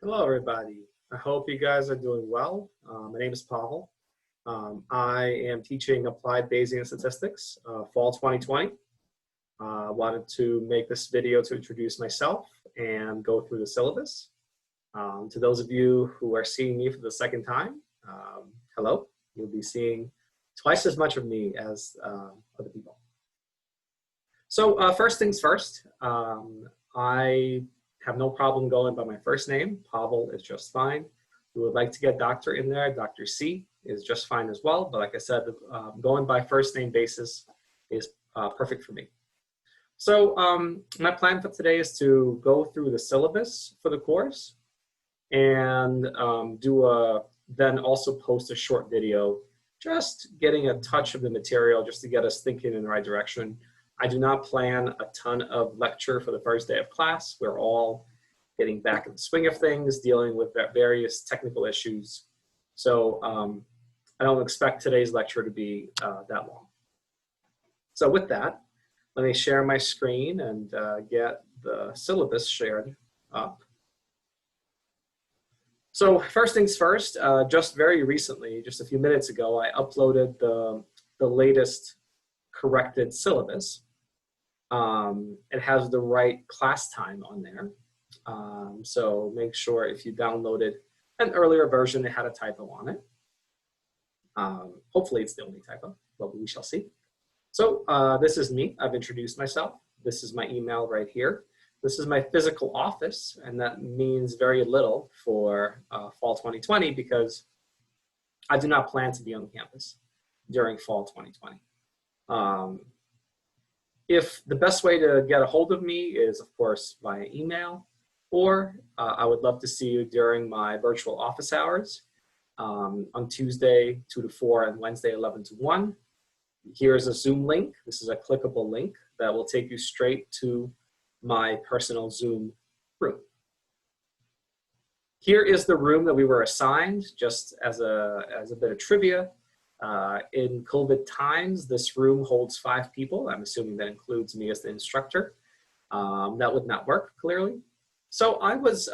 Hello, everybody. I hope you guys are doing well. My name is Pavel. I am teaching Applied Bayesian Statistics, fall 2020. I wanted to make this video to introduce myself and go through the syllabus. To those of you who are seeing me for the second time, hello. You'll be seeing twice as much of me as other people. So first things first, I have no problem going by my first name. Pavel is just fine. We would like to get doctor in there. Dr. C is just fine as well. But like I said, going by first name basis is perfect for me. So my plan for today is to go through the syllabus for the course and then also post a short video, just getting a touch of the material just to get us thinking in the right direction. I do not plan a ton of lecture for the first day of class. We're all getting back in the swing of things, dealing with various technical issues. So I don't expect today's lecture to be that long. So with that, let me share my screen and get the syllabus shared up. So first things first, just very recently, just a few minutes ago, I uploaded the latest corrected syllabus. It has the right class time on there. So make sure if you downloaded an earlier version, it had a typo on it. Hopefully it's the only typo, but we shall see. So this is me. I've introduced myself. This is my email right here. This is my physical office, and that means very little for fall 2020 because I do not plan to be on campus during fall 2020. If the best way to get a hold of me is, of course, via email, or I would love to see you during my virtual office hours on Tuesday 2 to 4 and Wednesday 11 to 1. Here's a Zoom link. This is a clickable link that will take you straight to my personal Zoom room. Here is the room that we were assigned, just as a bit of trivia. In COVID times, this room holds 5 people. I'm assuming that includes me as the instructor. That would not work, clearly. So I was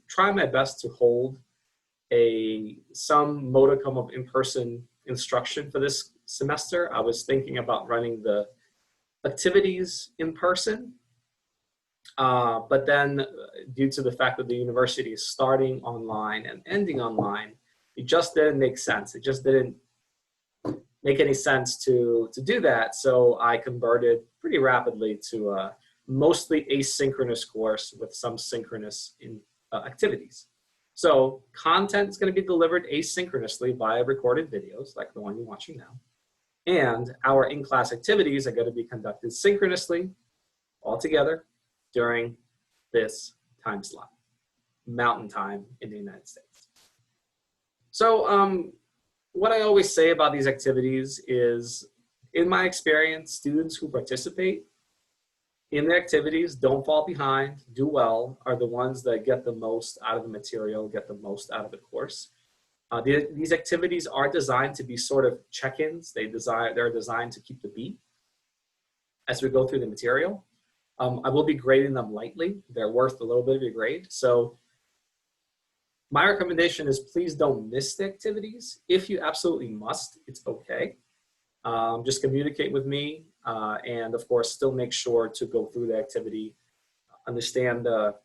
trying my best to hold some modicum of in-person instruction for this semester. I was thinking about running the activities in person, but then due to the fact that the university is starting online and ending online, it just didn't make sense. It just didn't make any sense to do that. So I converted pretty rapidly to a mostly asynchronous course with some synchronous activities. So content is going to be delivered asynchronously via recorded videos like the one you're watching now. And our in-class activities are going to be conducted synchronously all together during this time slot, Mountain Time in the United States. So what I always say about these activities is, in my experience, students who participate in the activities, don't fall behind, do well, are the ones that get the most out of the material, get the most out of the course. These activities are designed to be sort of check-ins. They're designed to keep the beat as we go through the material. I will be grading them lightly. They're worth a little bit of your grade. So my recommendation is please don't miss the activities. If you absolutely must, it's okay. Just communicate with me and of course still make sure to go through the activity, understand the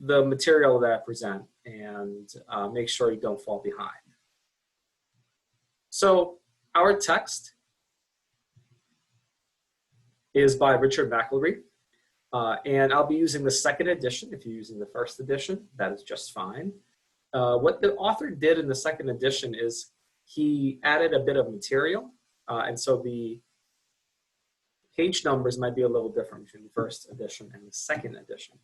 material that I present, and make sure you don't fall behind. So our text is by Richard McElree. And I'll be using the second edition. If you're using the first edition, that is just fine. What the author did in the second edition is he added a bit of material. And so the page numbers might be a little different between the first edition and the second edition.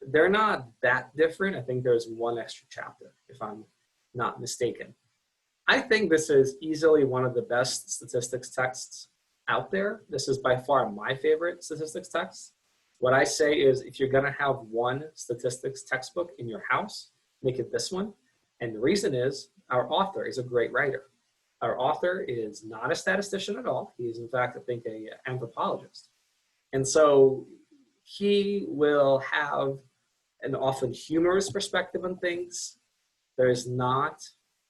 They're not that different. I think there's one extra chapter, if I'm not mistaken. I think this is easily one of the best statistics texts out there. This is by far my favorite statistics text. What I say is, if you're going to have one statistics textbook in your house, make it this one. And the reason is, our author is a great writer. Our author is not a statistician at all. He is, in fact, I think, an anthropologist. And so he will have an often humorous perspective on things. There is not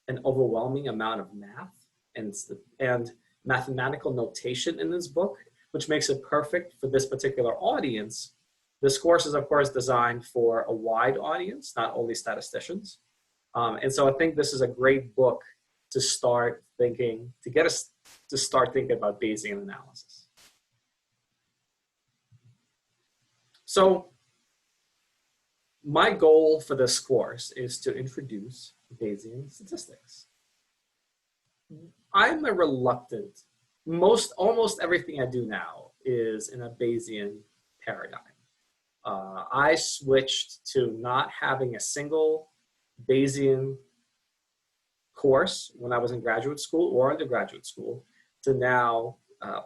an overwhelming amount of math and mathematical notation in this book, which makes it perfect for this particular audience. This course is, of course, designed for a wide audience, not only statisticians. And so I think this is a great book to start thinking, to get us to start thinking about Bayesian analysis. So my goal for this course is to introduce Bayesian statistics. I'm a reluctant, almost everything I do now is in a Bayesian paradigm. I switched to not having a single Bayesian course when I was in graduate school or undergraduate school to now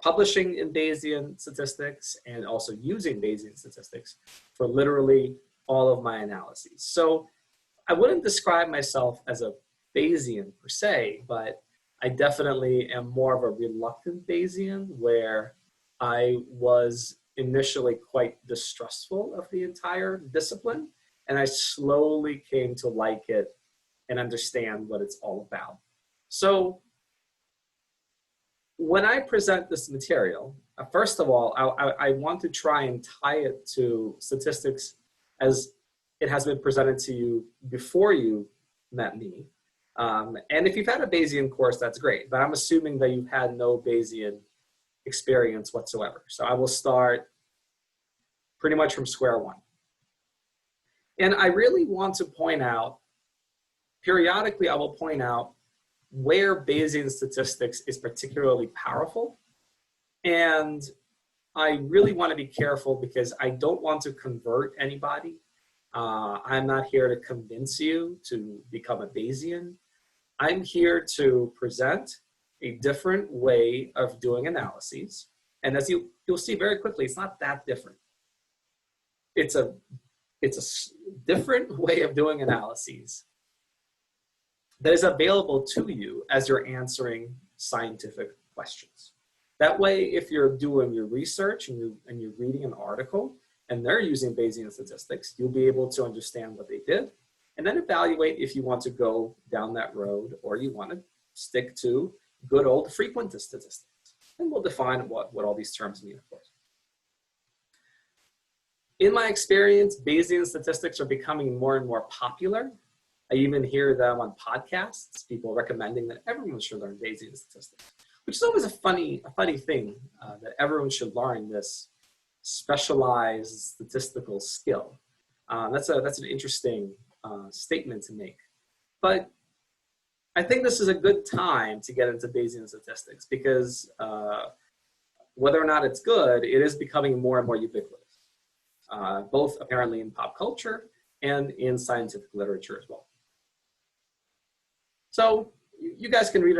publishing in Bayesian statistics and also using Bayesian statistics for literally all of my analyses. So I wouldn't describe myself as a Bayesian per se, but I definitely am more of a reluctant Bayesian, where I was initially quite distrustful of the entire discipline, and I slowly came to like it and understand what it's all about. So when I present this material, first of all, I want to try and tie it to statistics as it has been presented to you before you met me. And if you've had a Bayesian course, that's great, but I'm assuming that you've had no Bayesian experience whatsoever. So I will start pretty much from square one. And I really want to point out, periodically I will point out where Bayesian statistics is particularly powerful. And I really want to be careful because I don't want to convert anybody. I'm not here to convince you to become a Bayesian. I'm here to present a different way of doing analyses. And as you'll see very quickly, it's not that different. It's a different way of doing analyses that is available to you as you're answering scientific questions. That way, if you're doing your research and you're reading an article and they're using Bayesian statistics, you'll be able to understand what they did and then evaluate if you want to go down that road or you want to stick to good old frequentist statistics. And we'll define what all these terms mean, of course. In my experience, Bayesian statistics are becoming more and more popular. I even hear them on podcasts, people recommending that everyone should learn Bayesian statistics, which is always a funny thing, that everyone should learn this specialized statistical skill. That's an interesting statement to make. But I think this is a good time to get into Bayesian statistics because whether or not it's good, it is becoming more and more ubiquitous, both apparently in pop culture and in scientific literature as well. So you guys can read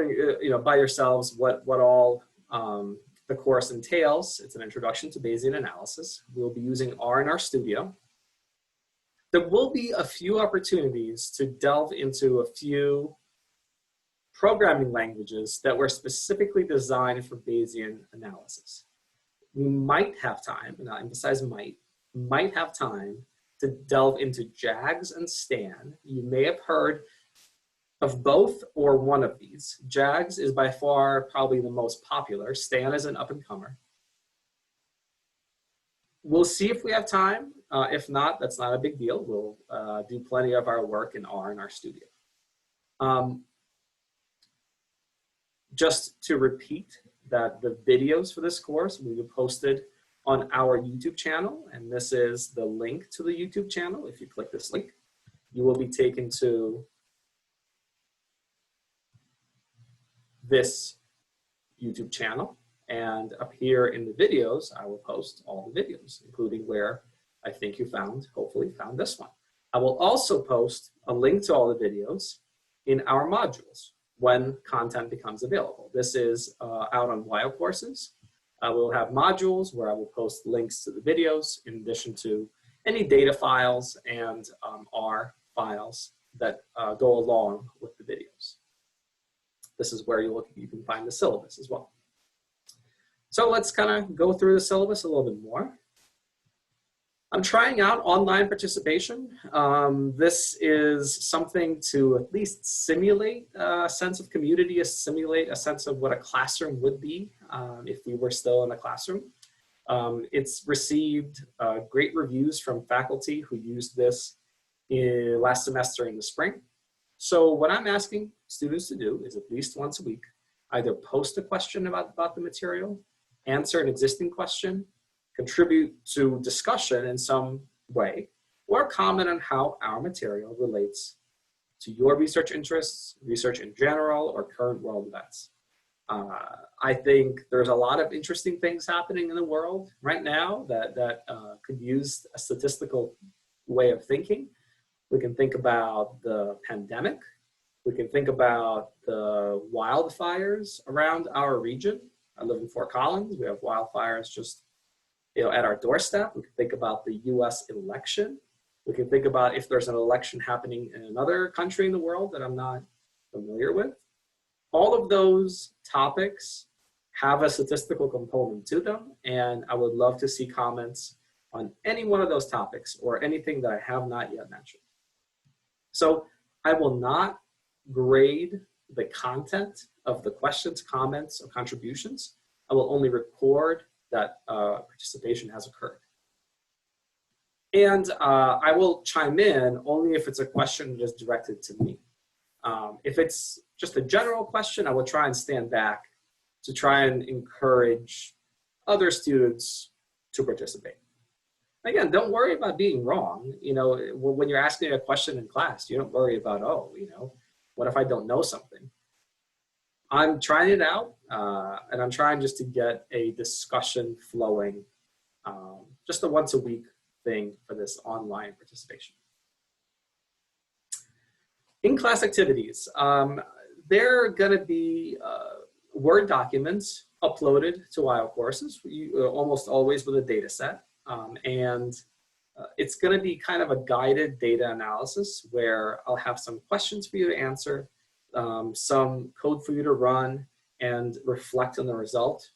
by yourselves what all the course entails. It's an introduction to Bayesian analysis. We'll be using R in our studio. There will be a few opportunities to delve into a few programming languages that were specifically designed for Bayesian analysis. We might have time, and I emphasize might have time to delve into JAGS and STAN. You may have heard of both or one of these. JAGS is by far probably the most popular. STAN is an up-and-comer. We'll see if we have time. If not, that's not a big deal. We'll do plenty of our work in R in our studio. Just to repeat that the videos for this course will be posted on our YouTube channel, and this is the link to the YouTube channel. If you click this link, you will be taken to this YouTube channel, and up here in the videos, I will post all the videos, including where I think you hopefully found this one. I will also post a link to all the videos in our modules when content becomes available. This is out on Wild Courses. I will have modules where I will post links to the videos in addition to any data files and R files that go along with the videos. This is where you can find the syllabus as well. So let's kind of go through the syllabus a little bit more. I'm trying out online participation. This is something to at least simulate a sense of community, simulate a sense of what a classroom would be if we were still in a classroom. It's received great reviews from faculty who used this last semester in the spring. So what I'm asking students to do is at least once a week, either post a question about the material, answer an existing question, contribute to discussion in some way, or comment on how our material relates to your research interests, research in general, or current world events. I think there's a lot of interesting things happening in the world right now that could use a statistical way of thinking. We can think about the pandemic. We can think about the wildfires around our region. I live in Fort Collins. We have wildfires just at our doorstep. We can think about the US election. We can think about if there's an election happening in another country in the world that I'm not familiar with. All of those topics have a statistical component to them, and I would love to see comments on any one of those topics or anything that I have not yet mentioned. So I will not grade the content of the questions, comments, or contributions. I will only record that participation has occurred. And I will chime in only if it's a question that is directed to me. If it's just a general question, I will try and stand back to try and encourage other students to participate. Again, don't worry about being wrong. When you're asking a question in class, you don't worry about, what if I don't know something? I'm trying it out, and I'm trying just to get a discussion flowing, just a once a week thing for this online participation. In-class activities, they're gonna be Word documents uploaded to WIO courses, almost always with a data set. It's gonna be kind of a guided data analysis where I'll have some questions for you to answer, some code for you to run and reflect on the result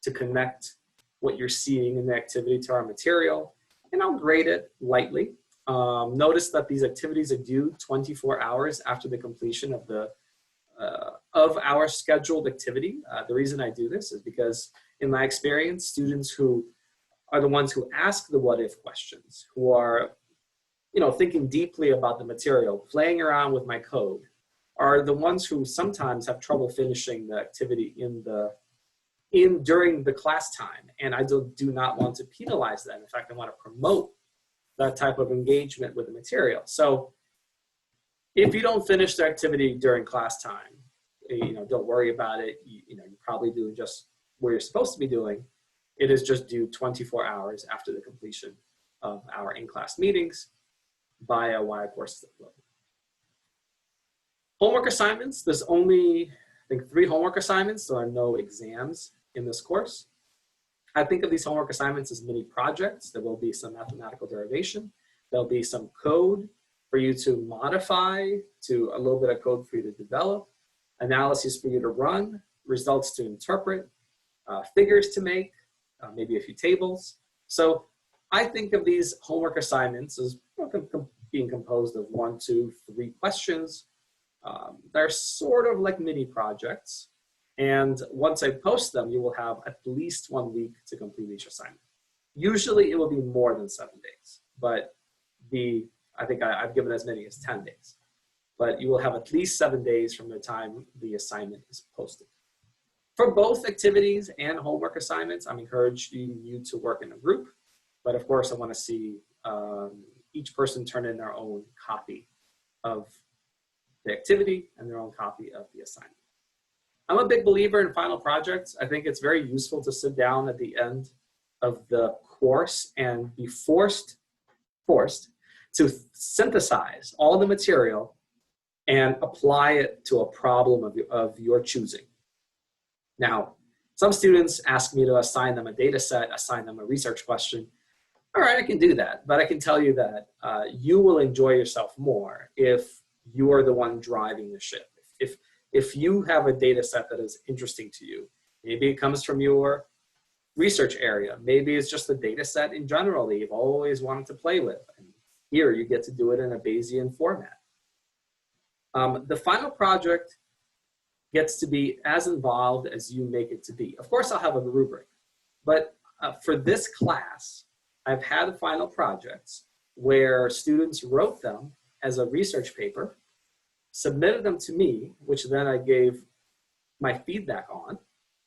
to connect what you're seeing in the activity to our material, and I'll grade it lightly. Notice that these activities are due 24 hours after the completion of our scheduled activity. The reason I do this is because in my experience, students who are the ones who ask the what if questions, who are thinking deeply about the material, playing around with my code, are the ones who sometimes have trouble finishing the activity during the class time. And I do not want to penalize them. In fact, I want to promote that type of engagement with the material. So if you don't finish the activity during class time, don't worry about it. You're probably doing just what you're supposed to be doing. It is just due 24 hours after the completion of our in-class meetings via WIO courses upload. Homework assignments, there's only, I think, 3 homework assignments. There are no exams in this course. I think of these homework assignments as mini projects. There will be some mathematical derivation. There'll be some code for you to modify, to a little bit of code for you to develop, analyses for you to run, results to interpret, figures to make, maybe a few tables. So I think of these homework assignments as being composed of 1, 2, 3 questions. They're sort of like mini projects. And once I post them, you will have at least 1 week to complete each assignment. Usually it will be more than 7 days, but I think I've given as many as 10 days. But you will have at least 7 days from the time the assignment is posted. For both activities and homework assignments, I'm encouraging you to work in a group. But of course, I want to see each person turn in their own copy of the activity and their own copy of the assignment. I'm a big believer in final projects. I think it's very useful to sit down at the end of the course and be forced to synthesize all the material and apply it to a problem of your choosing. Now, some students ask me to assign them a data set, assign them a research question. All right, I can do that, but I can tell you that you will enjoy yourself more if you are the one driving the ship. If you have a data set that is interesting to you, maybe it comes from your research area. Maybe it's just a data set in general that you've always wanted to play with. And here you get to do it in a Bayesian format. The final project gets to be as involved as you make it to be. Of course, I'll have a rubric, but for this class, I've had final projects where students wrote them as a research paper, submitted them to me, which then I gave my feedback on.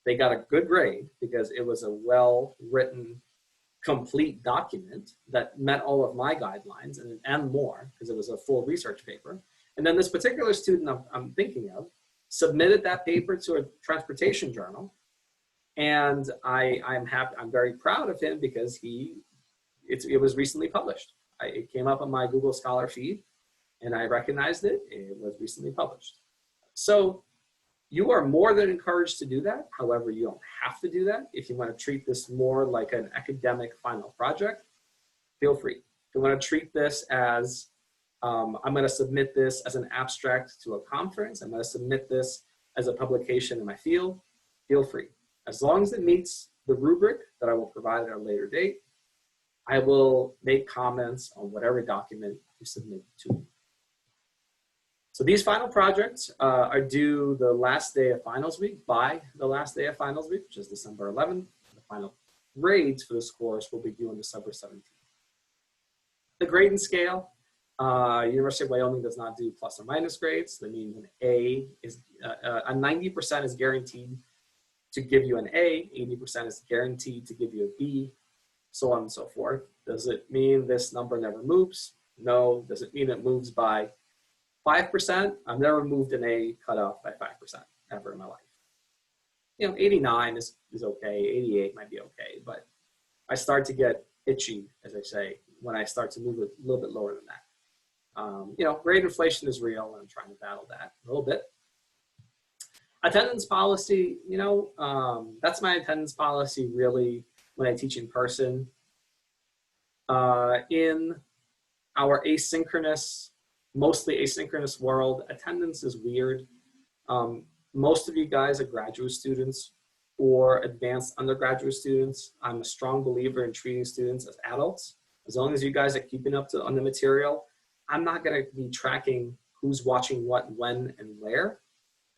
They got a good grade because it was a well-written, complete document that met all of my guidelines and more, because it was a full research paper. And then this particular student I'm thinking of submitted that paper to a transportation journal, and I'm very proud of him because it was recently published. It came up on my Google Scholar feed, and I recognized it. It was recently published. So you are more than encouraged to do that. However, you don't have to do that. If you want to treat this more like an academic final project, feel free. If you want to treat this as, I'm going to submit this as an abstract to a conference, I'm going to submit this as a publication in my field, feel free. As long as it meets the rubric that I will provide at a later date, I will make comments on whatever document you submit to me. So these final projects are due the last day of finals week, by the last day of finals week, which is December 11th. The final grades for this course will be due on December 17th. The grading scale, University of Wyoming does not do plus or minus grades. That means an A is, a 90% is guaranteed to give you an A, 80% is guaranteed to give you a B, so on and so forth. Does it mean this number never moves? No. Does it mean it moves by 5%? I've never moved an A cutoff by 5% ever in my life. 89 is okay, 88 might be okay, but I start to get itchy, as I say, when I start to move a little bit lower than that. Grade inflation is real, and I'm trying to battle that a little bit. Attendance policy, that's my attendance policy really when I teach in person. In our mostly asynchronous world, attendance is weird. Most of you guys are graduate students or advanced undergraduate students. I'm a strong believer in treating students as adults. As long as you guys are keeping up on the material, I'm not going to be tracking who's watching what, when, and where.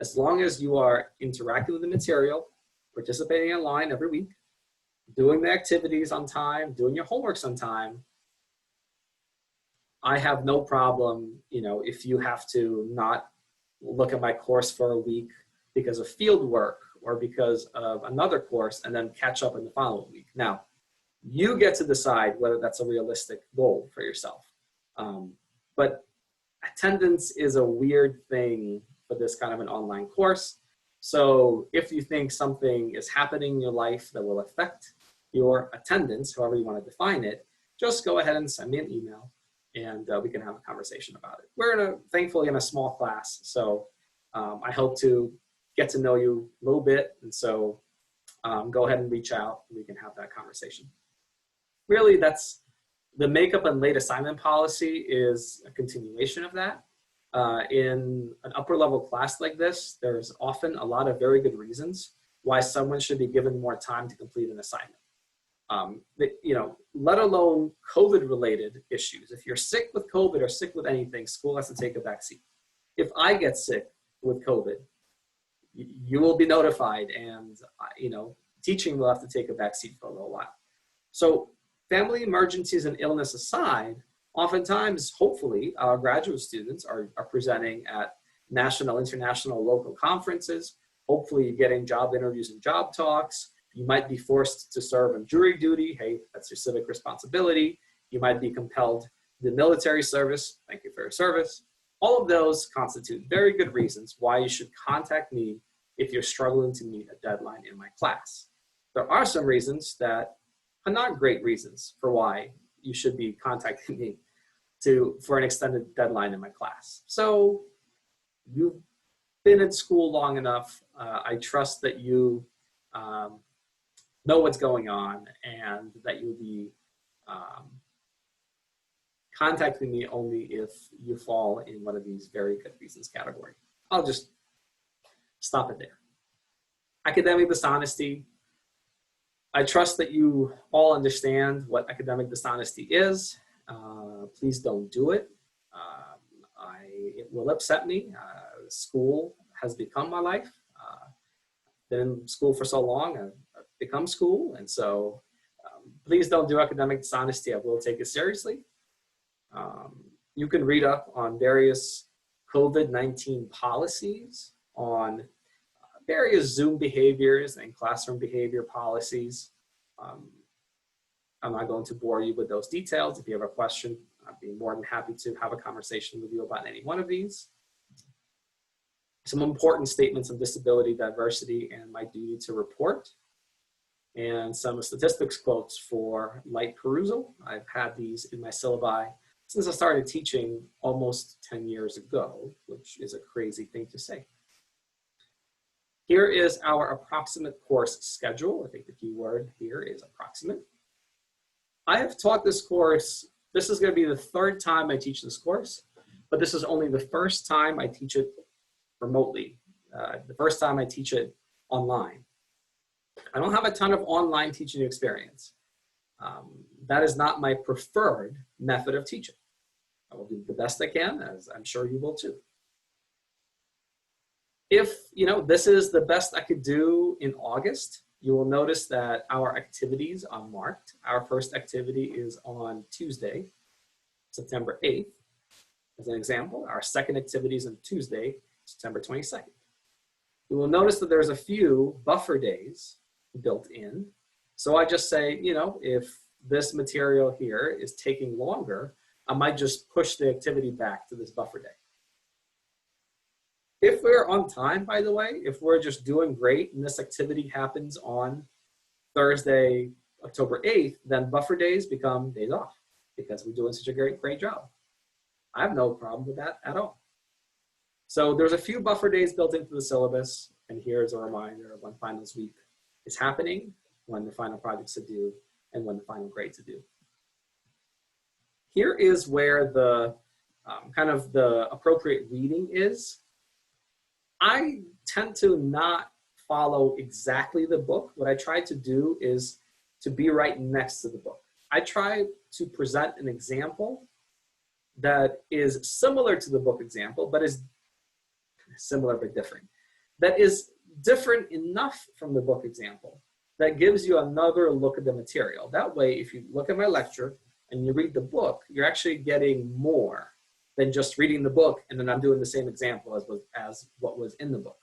As long as you are interacting with the material, participating online every week, doing the activities on time, doing your homeworks on time, I have no problem, if you have to not look at my course for a week because of field work or because of another course and then catch up in the following week. Now, you get to decide whether that's a realistic goal for yourself. But attendance is a weird thing for this kind of an online course. So if you think something is happening in your life that will affect your attendance, however you want to define it, just go ahead and send me an email, and we can have a conversation about it. We're thankfully in a small class, so I hope to get to know you a little bit, and so go ahead and reach out, and we can have that conversation. Really, that's the makeup and late assignment policy is a continuation of that. In an upper level class like this, there's often a lot of very good reasons why someone should be given more time to complete an assignment. Let alone COVID-related issues. If you're sick with COVID or sick with anything, school has to take a back seat. If I get sick with COVID, you will be notified, and teaching will have to take a back seat for a little while. So family emergencies and illness aside, oftentimes, hopefully, our graduate students are presenting at national, international, local conferences. Hopefully, you're getting job interviews and job talks. You might be forced to serve on jury duty. Hey, that's your civic responsibility. You might be compelled to the military service. Thank you for your service. All of those constitute very good reasons why you should contact me if you're struggling to meet a deadline in my class. There are some reasons that are not great reasons for why you should be contacting me for an extended deadline in my class. So you've been in school long enough. I trust that you know what's going on, and that you'll be contacting me only if you fall in one of these very good reasons category. I'll just stop it there. Academic dishonesty, I trust that you all understand what academic dishonesty is. Please don't do it. It will upset me. School has become my life. Been in school for so long, I've become school, and so please don't do academic dishonesty. I will take it seriously. You can read up on various COVID-19 policies, on various Zoom behaviors and classroom behavior policies. I'm not going to bore you with those details. If you have a question, I'd be more than happy to have a conversation with you about any one of these. Some important statements of disability, diversity, and my duty to report. And some statistics quotes for light perusal. I've had these in my syllabi since I started teaching almost 10 years ago, which is a crazy thing to say. Here is our approximate course schedule. I think the key word here is approximate. I have taught this course. This is going to be the third time I teach this course, but this is only the first time I teach it remotely. The first time I teach it online. I don't have a ton of online teaching experience. That is not my preferred method of teaching. I will do the best I can, as I'm sure you will too. If this is the best I could do in August, you will notice that our activities are marked. Our first activity is on Tuesday, September 8th. As an example, our second activity is on Tuesday, September 22nd. You will notice that there's a few buffer days built in. So I just say, if this material here is taking longer, I might just push the activity back to this buffer day. If we're on time, by the way, if we're just doing great and this activity happens on Thursday, October 8th, then buffer days become days off because we're doing such a great job. I have no problem with that at all. So there's a few buffer days built into the syllabus, and here's a reminder of when finals week is happening, when the final projects are due, and when the final grades are due. Here is where the kind of the appropriate reading is. I tend to not follow exactly the book. What I try to do is to be right next to the book. I try to present an example that is similar to the book example, but is similar but different. That is different enough from the book example that gives you another look at the material. That way, if you look at my lecture and you read the book, you're actually getting more than just reading the book and then I'm doing the same example as what was in the book.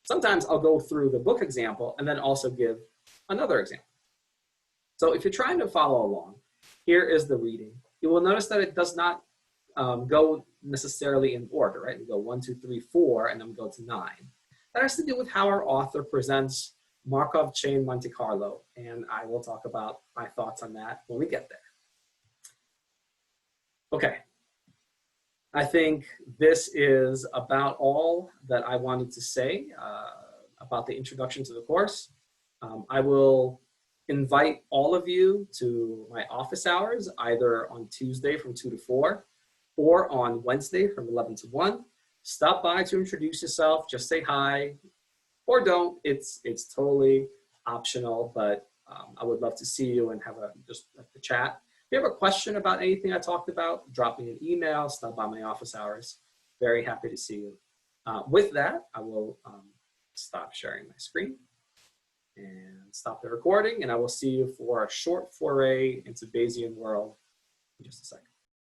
Sometimes I'll go through the book example and then also give another example. So if you're trying to follow along, here is the reading. You will notice that it does not go necessarily in order, right? We go 1, 2, 3, 4, and then we go to 9. That has to do with how our author presents Markov chain Monte Carlo, and I will talk about my thoughts on that when we get there. Okay, I think this is about all that I wanted to say about the introduction to the course. I will invite all of you to my office hours, either on Tuesday from 2 to 4, or on Wednesday from 11 to 1. Stop by to introduce yourself, just say hi, or don't. It's totally optional, but I would love to see you and have just a chat. If you have a question about anything I talked about, drop me an email, stop by my office hours. Very happy to see you. With that, I will stop sharing my screen and stop the recording, and I will see you for a short foray into Bayesian world in just a second.